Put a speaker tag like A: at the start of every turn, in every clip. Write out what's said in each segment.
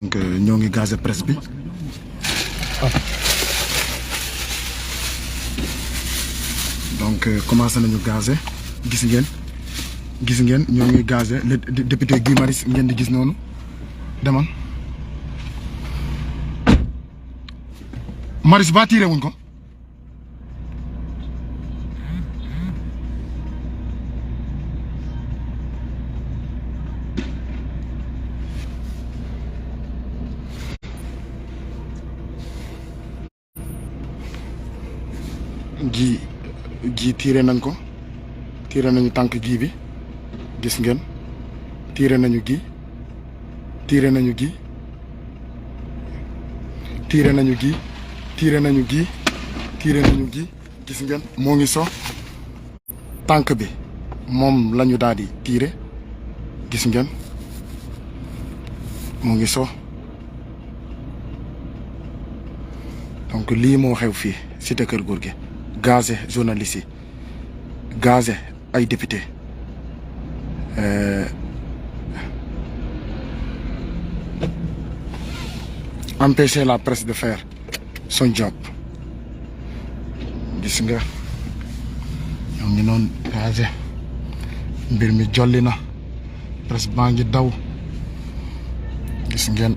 A: donc ñoo ngi gazé presse bi donc commencé nañu gazé gis ngeen ñoo ngi gazé le député Guy Marius ngeen di gis noonu demal Marius ba tiré wuñ ko gi tiré nañ ko tiré nañu tànk gi bi gis ngeen tiré nañu gi tiré nañu gi tiré nañu gi tiré nañu gi tiré nañu gi gis ngeen moo ngi so tànk bi moom lañu daal di tiré gis ngeen moo ngi so donc lii moo xew fii cité Kër Gorgui gazé journaliste yi gazé ay député empêcher la presse de faire son job gis nga ñoo ngi noonu gazé mbir mi jolli na presse baa ngi daw gis ngeen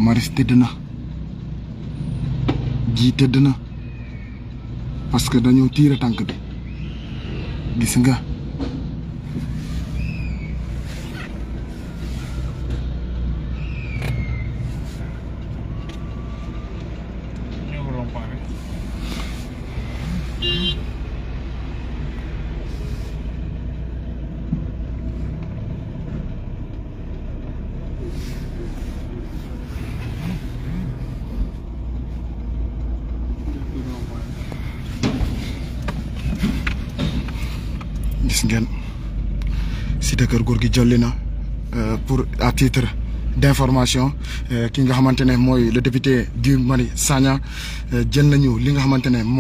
A: Marius tëdd na ji tëdd na parce que dañoo tiire tànk bi gis nga gis ngeen cité Kër Gorgui jolli na pour à titre d'information ki nga xamante ne mooy le député Guy Marius Sagna jël nañu li nga xamante ne mooy